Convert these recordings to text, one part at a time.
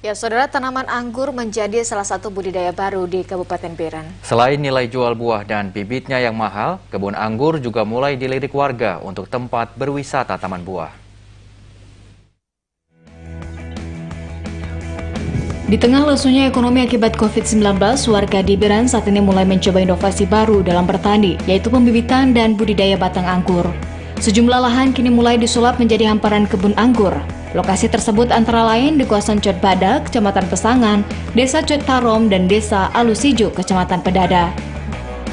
Ya, saudara, tanaman anggur menjadi salah satu budidaya baru di Kabupaten Biren. Selain nilai jual buah dan bibitnya yang mahal, kebun anggur juga mulai dilirik warga untuk tempat berwisata taman buah. Di tengah lesunya ekonomi akibat COVID-19, warga di Biren saat ini mulai mencoba inovasi baru dalam bertani, yaitu pembibitan dan budidaya batang anggur. Sejumlah lahan kini mulai disulap menjadi hamparan kebun anggur. Lokasi tersebut antara lain di kawasan Cot Badak, Kecamatan Pesangan, Desa Cot Tarom, dan Desa Alusijo, Kecamatan Pedada.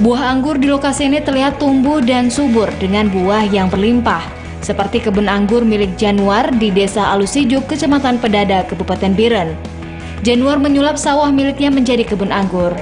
Buah anggur di lokasi ini terlihat tumbuh dan subur dengan buah yang berlimpah, seperti kebun anggur milik Januar di Desa Alusijo, Kecamatan Pedada, Kabupaten Biren. Januar menyulap sawah miliknya menjadi kebun anggur.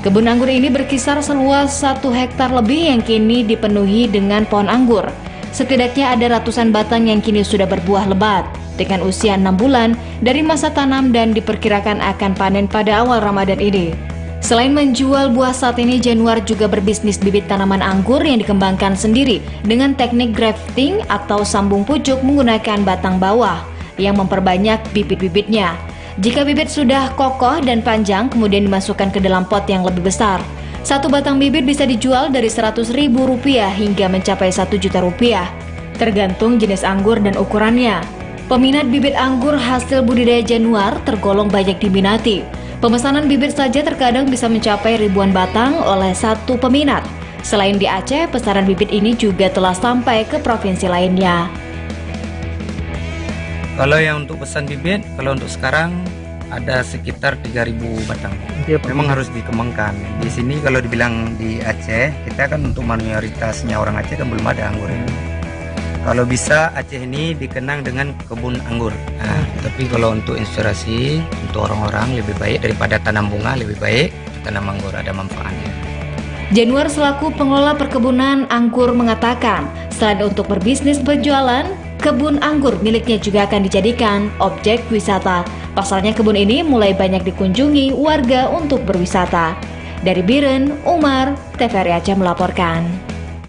Kebun anggur ini berkisar seluas 1 hektar lebih yang kini dipenuhi dengan pohon anggur. Setidaknya ada ratusan batang yang kini sudah berbuah lebat dengan usia 6 bulan dari masa tanam dan diperkirakan akan panen pada awal Ramadan ini. Selain menjual buah, saat ini Januar juga berbisnis bibit tanaman anggur yang dikembangkan sendiri dengan teknik grafting atau sambung pucuk menggunakan batang bawah yang memperbanyak bibit-bibitnya. Jika bibit sudah kokoh dan panjang, kemudian dimasukkan ke dalam pot yang lebih besar. Satu batang bibit bisa dijual dari Rp100.000 hingga mencapai Rp1.000.000, tergantung jenis anggur dan ukurannya. Peminat bibit anggur hasil budidaya Januar tergolong banyak diminati. Pemesanan bibit saja terkadang bisa mencapai ribuan batang oleh satu peminat. Selain di Aceh, pesanan bibit ini juga telah sampai ke provinsi lainnya. Kalau yang untuk pesan bibit, kalau untuk sekarang ada sekitar 3.000 batang. Memang harus dikembangkan. Di sini kalau dibilang di Aceh, kita kan untuk mayoritasnya orang Aceh kan belum ada anggur ini. Kalau bisa Aceh ini dikenang dengan kebun anggur. Nah, tapi kalau untuk inspirasi untuk orang-orang lebih baik daripada tanam bunga, lebih baik tanam anggur, ada manfaatnya. Januar selaku pengelola perkebunan anggur mengatakan, selain untuk berbisnis berjualan, kebun anggur miliknya juga akan dijadikan objek wisata. Pasalnya kebun ini mulai banyak dikunjungi warga untuk berwisata. Dari Biren, Umar, TVRI Aceh melaporkan.